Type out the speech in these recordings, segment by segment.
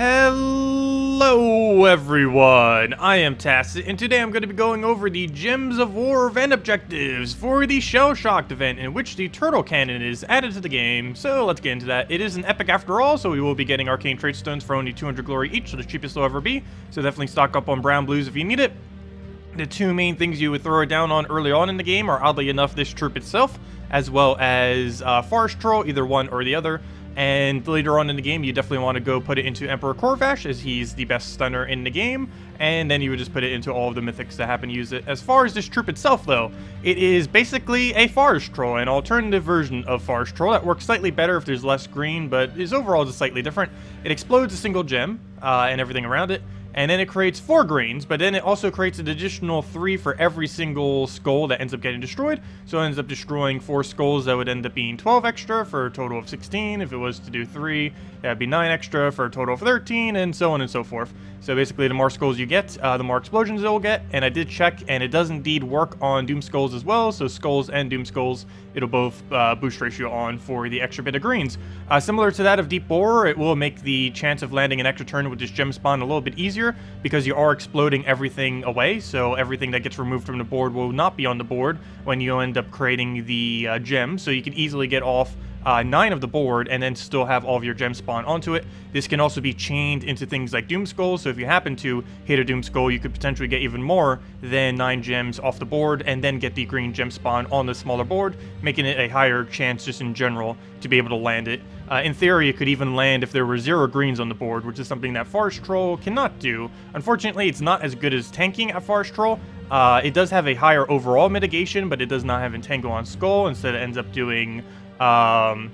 Hello everyone, I am Tacet, and today I'm going to be going over the Gems of War event objectives for the Shellshocked event, in which the turtle cannon is added to the game. So let's get into that. It is an epic after all, so we will be getting arcane trait stones for only 200 glory each, so the cheapest they'll ever be. So definitely stock up on brown blues if you need it. The two main things you would throw it down on early on in the game are, oddly enough, this troop itself, as well as Forest Troll, either one or the other. And later on in the game, you definitely want to go put it into Emperor Corvash, as he's the best stunner in the game, and then you would just put it into all of the mythics that happen to use it. As far as this troop itself, though, it is basically a Forest Troll, an alternative version of Forest Troll that works slightly better if there's less green, but is overall just slightly different. It explodes a single gem and everything around it, and then it creates 4 greens, but then it also creates an additional 3 for every single skull that ends up getting destroyed. So it ends up destroying 4 skulls that would end up being 12 extra for a total of 16. If it was to do 3, that'd be 9 extra for a total of 13, and so on and so forth. So basically, the more skulls you get, the more explosions it will get. And I did check, and it does indeed work on Doom Skulls as well. So Skulls and Doom Skulls, it'll both boost ratio on for the extra bit of greens. Similar to that of Deep Borer, it will make the chance of landing an extra turn with this gem spawn a little bit easier, because you are exploding everything away. So everything that gets removed from the board will not be on the board when you end up creating the gem. So you can easily get off 9 of the board and then still have all of your gems spawn onto it. This can also be chained into things like Doom Skulls, so if you happen to hit a Doom Skull, you could potentially get even more than 9 gems off the board and then get the green gem spawn on the smaller board, making it a higher chance just in general to be able to land it. In theory, it could even land if there were 0 greens on the board, which is something that Forest Troll cannot do. Unfortunately, it's not as good as tanking at Forest Troll. It does have a higher overall mitigation, but it does not have Entangle on Skull. Instead, it ends up doing burn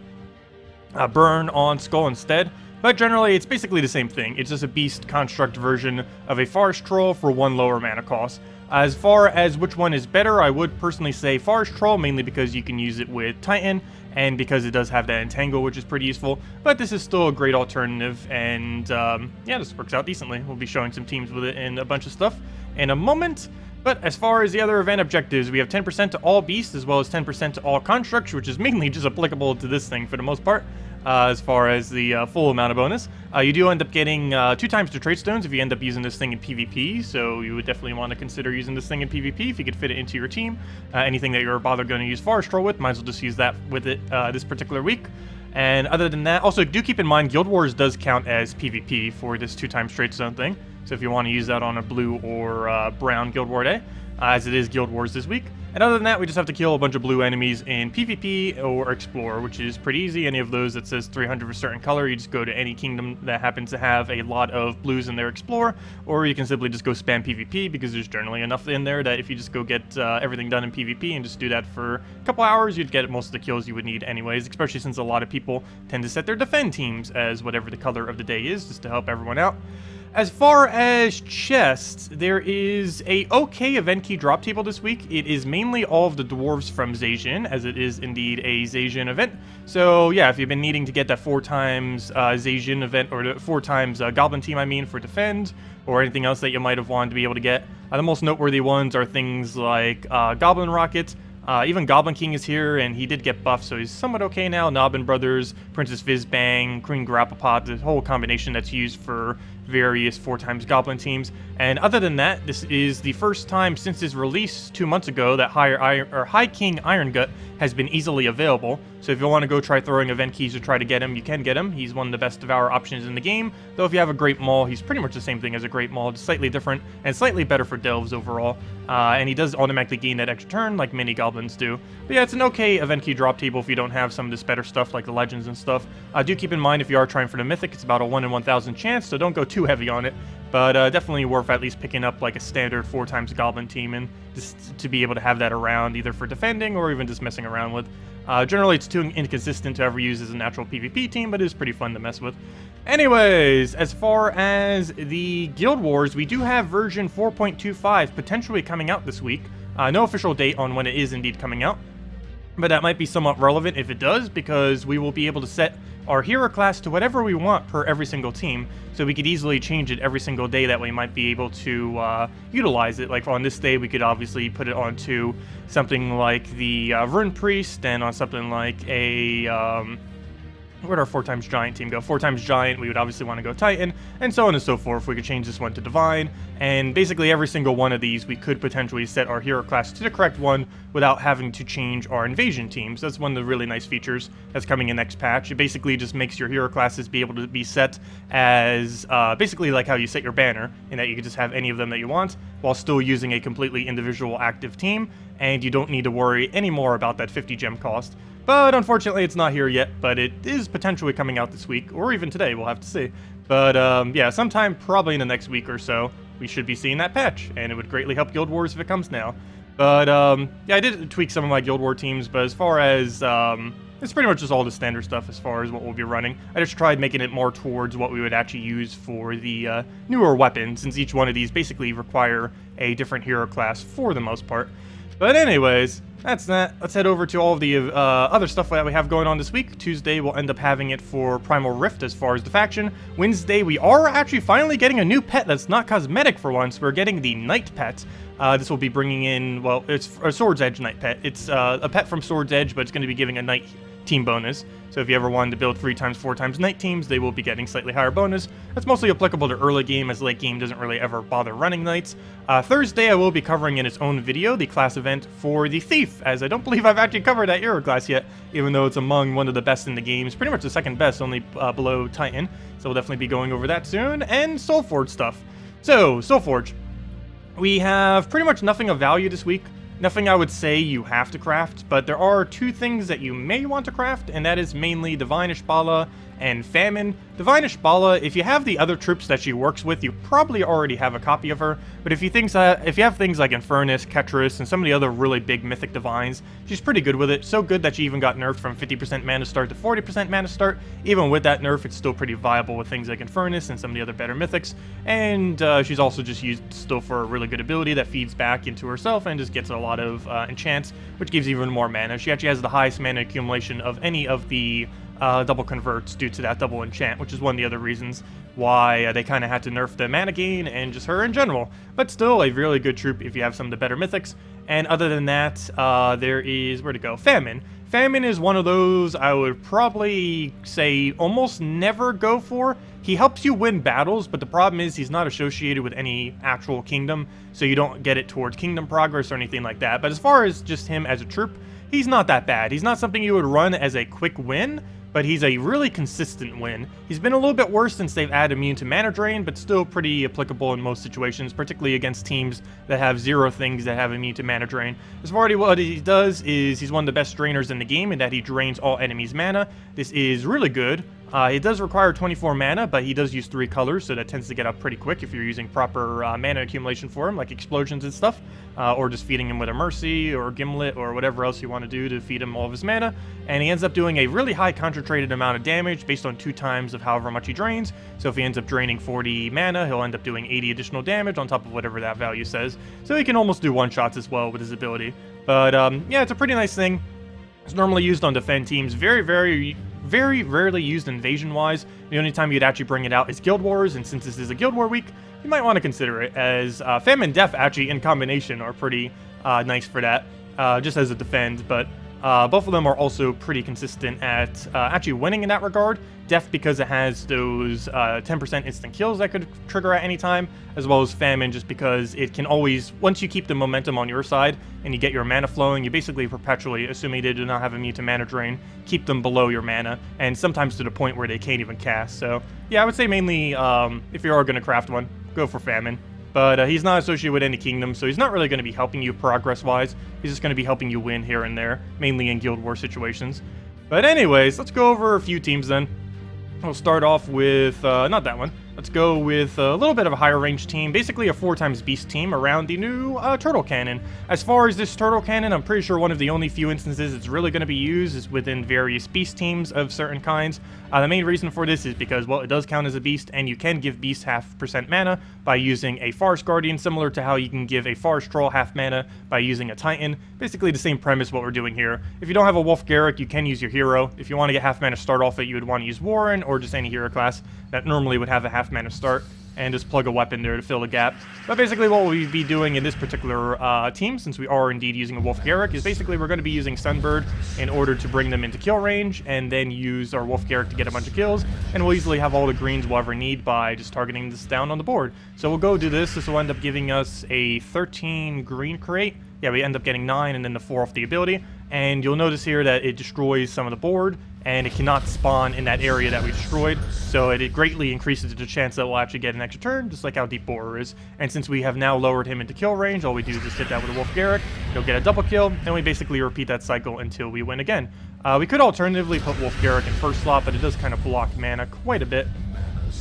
on Skull instead. But generally, it's basically the same thing. It's just a beast construct version of a Forest Troll for 1 lower mana cost. As far as which one is better, I would personally say Forest Troll, mainly because you can use it with Titan, and because it does have that Entangle, which is pretty useful. But this is still a great alternative, and yeah, this works out decently. We'll be showing some teams with it and a bunch of stuff in a moment. But as far as the other event objectives, we have 10% to all beasts, as well as 10% to all constructs, which is mainly just applicable to this thing for the most part. As far as the full amount of bonus, you do end up getting 2 times the trait stones if you end up using this thing in PvP, so you would definitely want to consider using this thing in PvP if you could fit it into your team. Anything that you're bothered going to use Forest Troll with, might as well just use that with it this particular week. And other than that, also do keep in mind Guild Wars does count as PvP for this 2 times trait stone thing, so if you want to use that on a blue or brown Guild War day, as it is Guild Wars this week. And other than that, we just have to kill a bunch of blue enemies in PvP or Explore, which is pretty easy. Any of those that says 300 of a certain color, you just go to any kingdom that happens to have a lot of blues in their Explore, or you can simply just go spam PvP, because there's generally enough in there that if you just go get everything done in PvP and just do that for a couple hours, you'd get most of the kills you would need anyways, especially since a lot of people tend to set their defend teams as whatever the color of the day is, just to help everyone out. As far as chests, there is a okay event key drop table this week. It is mainly all of the dwarves from Zacian, as it is indeed a Zacian event. So yeah, if you've been needing to get that 4 times Zacian event, or the 4 times Goblin team, I mean, for defend, or anything else that you might have wanted to be able to get, the most noteworthy ones are things like Goblin Rockets. Even Goblin King is here, and he did get buffed, so he's somewhat okay now. Nobbin Brothers, Princess Fizzbang, Queen Grapple Pod, the whole combination that's used for various 4 times Goblin teams. And other than that, this is the first time since his release 2 months ago that High King Iron Gut has been easily available. So if you want to go try throwing event keys to try to get him, you can get him. He's one of the best Devour options in the game. Though if you have a Great Maul, he's pretty much the same thing as a Great Maul, just slightly different and slightly better for Delves overall. And he does automatically gain that extra turn like many Goblins do. But yeah, it's an okay event key drop table if you don't have some of this better stuff like the Legends and stuff. Do keep in mind if you are trying for the Mythic, it's about a 1 in 1,000 chance, so don't go too heavy on it. But definitely worth at least picking up like a standard 4 times Goblin team, and just to be able to have that around either for defending or even just messing around with. Generally, it's too inconsistent to ever use as a natural PvP team, but it is pretty fun to mess with. Anyways, as far as the Guild Wars, we do have version 4.25 potentially coming out this week. No official date on when it is indeed coming out, but that might be somewhat relevant if it does, because we will be able to set our hero class to whatever we want per every single team, so we could easily change it every single day that we might be able to utilize it. Like on this day, we could obviously put it onto something like the Rune Priest, and on something like a where'd our 4 times giant team go? 4 times giant, we would obviously want to go Titan, and so on and so forth. We could change this one to divine, and basically every single one of these we could potentially set our hero class to the correct one without having to change our invasion teams. That's one of the really nice features that's coming in next patch. It basically just makes your hero classes be able to be set as basically like how you set your banner, in that you can just have any of them that you want while still using a completely individual active team, and you don't need to worry anymore about that 50 gem cost. But unfortunately, it's not here yet, but it is potentially coming out this week, or even today, we'll have to see. But yeah, sometime probably in the next week or so, we should be seeing that patch, and it would greatly help Guild Wars if it comes now. But yeah, I did tweak some of my Guild War teams, but as far as, it's pretty much just all the standard stuff as far as what we'll be running. I just tried making it more towards what we would actually use for the newer weapons, since each one of these basically require a different hero class for the most part. But anyways, that's that. Let's head over to all of the other stuff that we have going on this week. Tuesday, we'll end up having it for Primal Rift as far as the faction. Wednesday, we are actually finally getting a new pet that's not cosmetic for once. We're getting the Knight pet. This will be bringing in, well, it's a Sword's Edge Knight pet. It's a pet from Sword's Edge, but it's going to be giving a Knight team bonus. So if you ever wanted to build 3 times 4 times Knight teams, they will be getting slightly higher bonus. That's mostly applicable to early game, as late game doesn't really ever bother running Knights. Thursday, I will be covering in its own video the class event for the Thief, as I don't believe I've actually covered that hero class yet, even though it's among one of the best in the game. It's pretty much the second best, only below Titan. So we'll definitely be going over that soon. And Soulforge stuff. So, Soulforge. We have pretty much nothing of value this week. Nothing I would say you have to craft, but there are 2 things that you may want to craft, and that is mainly Divine Ishbala and Famine. Divine Ishbala, if you have the other troops that she works with, you probably already have a copy of her, but if you have things like Infernus, Ketris, and some of the other really big mythic divines, she's pretty good with it. So good that she even got nerfed from 50% mana start to 40% mana start. Even with that nerf, it's still pretty viable with things like Infernus and some of the other better mythics, and she's also just used still for a really good ability that feeds back into herself and just gets a lot of enchants, which gives even more mana. She actually has the highest mana accumulation of any of the double converts due to that double enchant, which is one of the other reasons why they kind of had to nerf the mana gain and just her in general. But still a really good troop if you have some of the better mythics. And other than that, there is, where to go? Famine. Famine is one of those I would probably say almost never go for. He helps you win battles, but the problem is he's not associated with any actual kingdom, so you don't get it towards kingdom progress or anything like that. But as far as just him as a troop, he's not that bad. He's not something you would run as a quick win, but he's a really consistent win. He's been a little bit worse since they've added immune to mana drain, but still pretty applicable in most situations, particularly against teams that have 0 things that have immune to mana drain. As far as what he does is he's one of the best drainers in the game in that he drains all enemies' mana. This is really good. It does require 24 mana, but he does use 3 colors, so that tends to get up pretty quick if you're using proper mana accumulation for him, like explosions and stuff, or just feeding him with a Mercy or Gimlet or whatever else you want to do to feed him all of his mana. And he ends up doing a really high concentrated amount of damage based on 2 times of however much he drains. So if he ends up draining 40 mana, he'll end up doing 80 additional damage on top of whatever that value says. So he can almost do one-shots as well with his ability. But yeah, it's a pretty nice thing. It's normally used on defend teams, very rarely used invasion-wise. The only time you'd actually bring it out is Guild Wars, and since this is a Guild War week, you might want to consider it, as Fem and Def actually in combination are pretty nice for that, just as a defend, but both of them are also pretty consistent at actually winning in that regard. Def because it has those 10% instant kills that could trigger at any time, as well as Famine just because it can always, once you keep the momentum on your side and you get your mana flowing, you basically perpetually, assuming they do not have immune to mana drain, keep them below your mana, and sometimes to the point where they can't even cast. So yeah, I would say mainly if you are going to craft one, go for Famine. But he's not associated with any kingdom, so he's not really going to be helping you progress-wise. He's just going to be helping you win here and there, mainly in Guild War situations. But anyways, let's go over a few teams then. We'll start off with, not that one. Let's go with a little bit of a higher range team, basically a 4 times beast team around the new turtle cannon. As far as this turtle cannon, I'm pretty sure one of the only few instances it's really going to be used is within various beast teams of certain kinds. The main reason for this is because, well, it does count as a beast, and you can give beasts half % mana by using a Forest Guardian, similar to how you can give a Forest Troll half mana by using a Titan. Basically the same premise what we're doing here. If you don't have a Wolf Garrick, you can use your hero. If you want to get half mana start off it, you would want to use Warren or just any hero class that normally would have a half mana start, and just plug a weapon there to fill the gap. But basically what we'll be doing in this particular team, since we are indeed using a Wolf Garrick, is basically we're going to be using Sunbird in order to bring them into kill range, and then use our Wolf Garrick to get a bunch of kills, and we'll easily have all the greens we'll ever need by just targeting this down on the board. So we'll go do this. This will end up giving us a 13 green crate. Yeah, we end up getting 9 and then the 4 off the ability, and you'll notice here that it destroys some of the board, and it cannot spawn in that area that we destroyed, so it greatly increases the chance that we'll actually get an extra turn, just like how Deep Borer is. And since we have now lowered him into kill range, all we do is just hit that with a Wolf Garrick, he'll get a double kill, and we basically repeat that cycle until we win again. We could alternatively put Wolf Garrick in first slot, but it does kind of block mana quite a bit,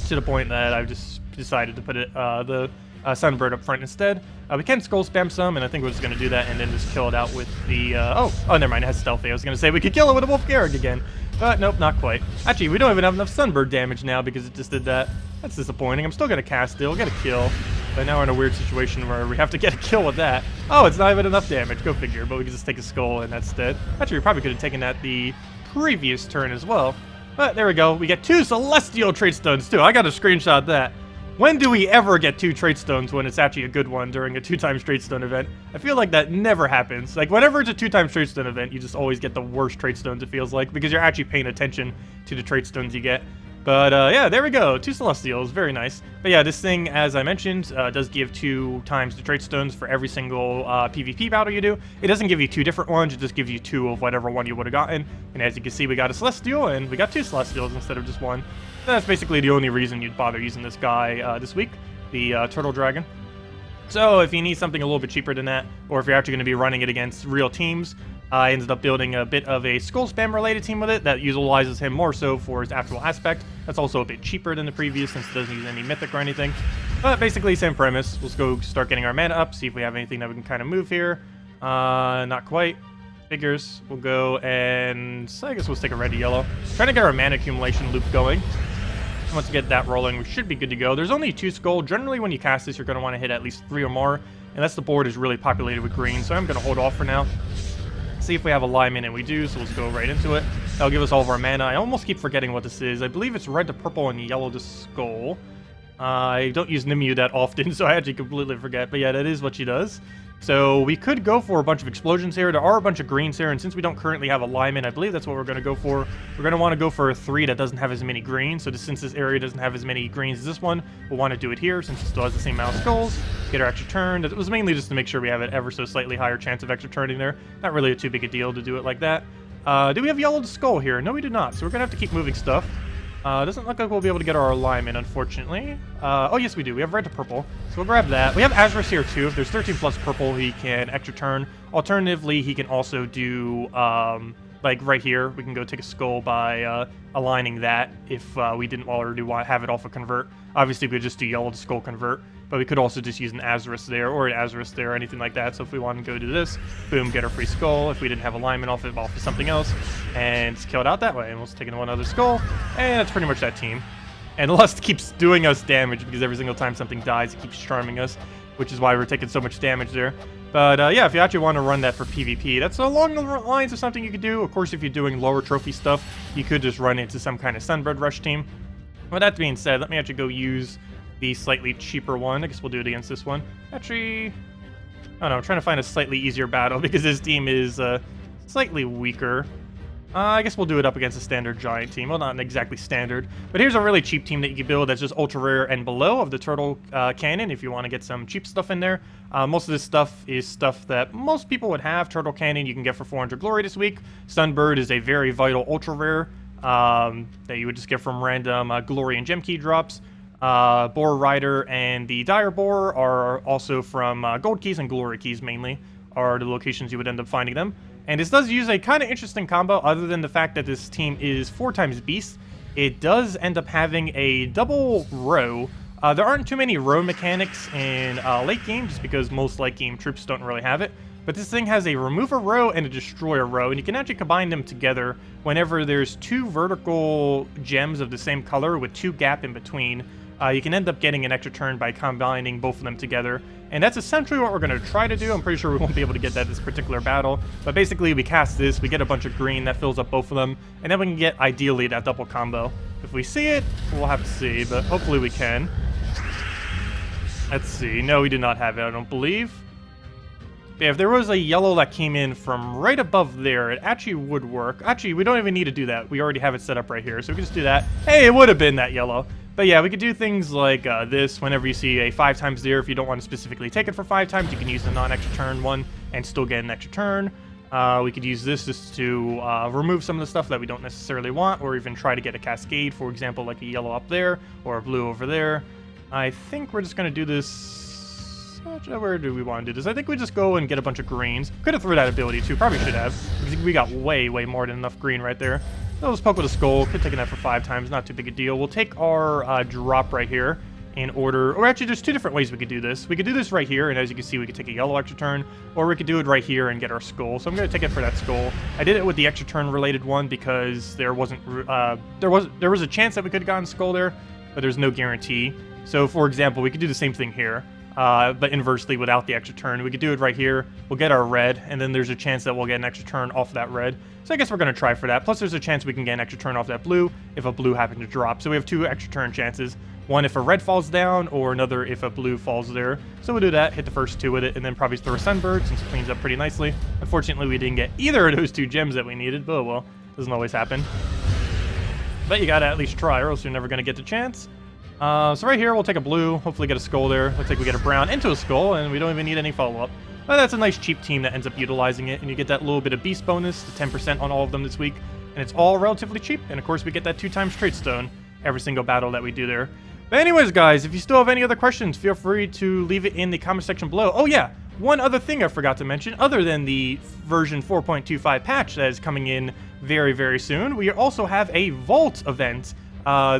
to the point that I've just decided to put it the Sunbird up front instead. We can Skull Spam some, and I think we're just going to do that and then just kill it out with the... oh, never mind, it has Stealthy. I was going to say we could kill it with a Wolf Garrick again, but nope, not quite. Actually, we don't even have enough Sunbird damage now because it just did that. That's disappointing. I'm still going to cast it. We'll get a kill, but now we're in a weird situation where we have to get a kill with that. Oh, it's not even enough damage. Go figure, but we can just take a Skull and that's dead. Actually, we probably could have taken that the previous turn as well, but there we go. We get 2 Celestial Trait Stones too. I got to screenshot that. When do we ever get 2 Trait Stones when it's actually a good one during a 2x Trait Stone event? I feel like that never happens. Like, whenever it's a 2x Trait Stone event, you just always get the worst Trait Stones, it feels like, because you're actually paying attention to the Trait Stones you get. But, yeah, there we go. 2 Celestials. Very nice. But, yeah, this thing, as I mentioned, does give 2 times the Trait Stones for every single PvP battle you do. It doesn't give you 2 different ones. It just gives you 2 of whatever one you would have gotten. And as you can see, we got a Celestial, and we got 2 Celestials instead of just 1. That's basically the only reason you'd bother using this guy this week, the Turtle Dragon. So if you need something a little bit cheaper than that, or if you're actually going to be running it against real teams, I ended up building a bit of a Skull Spam related team with it that utilizes him more so for his actual aspect. That's also a bit cheaper than the previous since it doesn't use any mythic or anything. But basically same premise. Let's go start getting our mana up, see if we have anything that we can kind of move here. Not quite. Figures. We'll go and I guess we'll stick a red to yellow. Trying to get our mana accumulation loop going. Once we get that rolling, we should be good to go. There's only 2 Skull. Generally, when you cast this, you're going to want to hit at least 3 or more, unless the board is really populated with green, so I'm going to hold off for now. See if we have alignment, and we do, so let's go right into it. That'll give us all of our mana. I almost keep forgetting what this is. I believe it's red to purple and yellow to Skull. I don't use Nimue that often, so I actually completely forget, but yeah, that is what she does. So we could go for a bunch of explosions here. There are a bunch of greens here, and since we don't currently have alignment, I believe that's what we're going to go for. We're going to want to go for a 3 that doesn't have as many greens. So since this area doesn't have as many greens as this one, we'll want to do it here since it still has the same amount of skulls. Get our extra turn. It was mainly just to make sure we have an ever so slightly higher chance of extra turning there. Not really too big a deal to do it like that. Do we have yellow to skull here? No, we do not. So we're going to have to keep moving stuff. Doesn't look like we'll be able to get our alignment, unfortunately. Oh, yes, we do. We have red to purple, so we'll grab that. We have Azarus here, too. If there's 13 plus purple, he can extra turn. Alternatively, he can also do, like, right here. We can go take a skull by aligning that if we didn't already have it off a convert. Obviously, we could just do yellow to skull convert, but we could also just use an Azarus there or an Azarus there or anything like that. So if we want to go do this, boom, get our free skull. If we didn't have alignment off of something else, and kill it out that way. And we'll just take in one other skull, and that's pretty much that team. And Lust keeps doing us damage because every single time something dies, it keeps charming us, which is why we're taking so much damage there. But yeah, if you actually want to run that for PvP, that's along the lines of something you could do. Of course, if you're doing lower trophy stuff, you could just run into some kind of Sunbird Rush team. With that being said, let me actually go use the slightly cheaper one. I guess we'll do it against this one. Actually, I don't know, I'm trying to find a slightly easier battle because this team is slightly weaker. I guess we'll do it up against a standard giant team. Well, not exactly standard, but here's a really cheap team that you can build that's just ultra rare and below of the turtle cannon if you want to get some cheap stuff in there. Most of this stuff is stuff that most people would have. Turtle cannon you can get for 400 glory this week. Sunbird is a very vital ultra rare that you would just get from random glory and gem key drops. Boar Rider and the Dire Boar are also from gold keys and glory keys mainly are the locations you would end up finding them. And this does use a kind of interesting combo other than the fact that this team is 4 times beast. It does end up having a double row. There aren't too many row mechanics in late game just because most late game troops don't really have it. But this thing has a remove a row and a destroy a row, and you can actually combine them together whenever there's 2 vertical gems of the same color with 2 gap in between. You can end up getting an extra turn by combining both of them together. And that's essentially what we're going to try to do. I'm pretty sure we won't be able to get that this particular battle. But basically, we cast this, we get a bunch of green that fills up both of them, and then we can get, ideally, that double combo. If we see it, we'll have to see, but hopefully we can. Let's see. No, we do not have it, I don't believe. But yeah, if there was a yellow that came in from right above there, it actually would work. Actually, we don't even need to do that. We already have it set up right here, so we can just do that. Hey, it would have been that yellow. But yeah, we could do things like this. Whenever you see a 5 times there, if you don't want to specifically take it for 5 times, you can use the non-extra turn one and still get an extra turn. We could use this just to remove some of the stuff that we don't necessarily want, or even try to get a cascade, for example, like a yellow up there or a blue over there. I think we're just going to do this... Where do we want to do this? I think we just go and get a bunch of greens. Could have threw that ability too. Probably should have. Because we got way more than enough green right there. So let's poke with a skull. Could have taken that for 5 times. Not too big a deal. We'll take our drop right here in order... Or actually, there's 2 different ways we could do this. We could do this right here, and as you can see, we could take a yellow extra turn. Or we could do it right here and get our skull. So I'm going to take it for that skull. I did it with the extra turn related one because there wasn't... there was a chance that we could have gotten skull there, but there's no guarantee. So, for example, we could do the same thing here. But inversely without the extra turn. We could do it right here. We'll get our red, and then there's a chance that we'll get an extra turn off that red. So I guess we're going to try for that. Plus there's a chance we can get an extra turn off that blue if a blue happened to drop. So we have 2 extra turn chances. One if a red falls down, or another if a blue falls there. So we'll do that, hit the first 2 with it, and then probably throw a sunbird since it cleans up pretty nicely. Unfortunately, we didn't get either of those 2 gems that we needed, but well, doesn't always happen. But you gotta at least try, or else you're never going to get the chance. So right here, we'll take a blue, hopefully get a skull there. Looks like we get a brown into a skull, and we don't even need any follow-up. But that's a nice cheap team that ends up utilizing it, and you get that little bit of beast bonus, the 10% on all of them this week. And it's all relatively cheap, and of course we get that 2 times trade stone every single battle that we do there. But anyways, guys, if you still have any other questions, feel free to leave it in the comment section below. Oh yeah, one other thing I forgot to mention, other than the version 4.25 patch that is coming in very soon, we also have a Vault event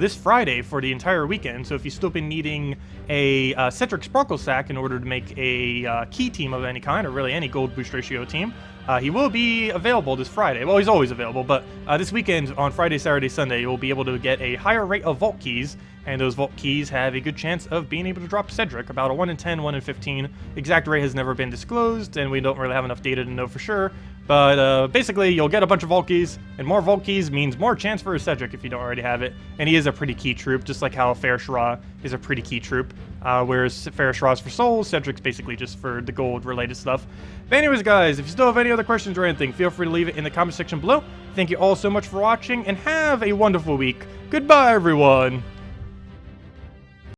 this Friday for the entire weekend. So if you've still been needing a Cedric Sparkle Sack in order to make a key team of any kind, or really any gold boost ratio team, he will be available this Friday. Well, he's always available, but this weekend on Friday, Saturday, Sunday, you'll be able to get a higher rate of Vault keys, and those Vault keys have a good chance of being able to drop Cedric, about a 1 in 10, 1 in 15. Exact rate has never been disclosed, and we don't really have enough data to know for sure. But basically, you'll get a bunch of Vault keys, and more Vault keys means more chance for a Cedric if you don't already have it. And he is a pretty key troop, just like how Fairshra is a pretty key troop. Whereas Fairshra's for souls, Cedric's basically just for the gold-related stuff. But anyways, guys, if you still have any other questions or anything, feel free to leave it in the comment section below. Thank you all so much for watching, and have a wonderful week. Goodbye, everyone!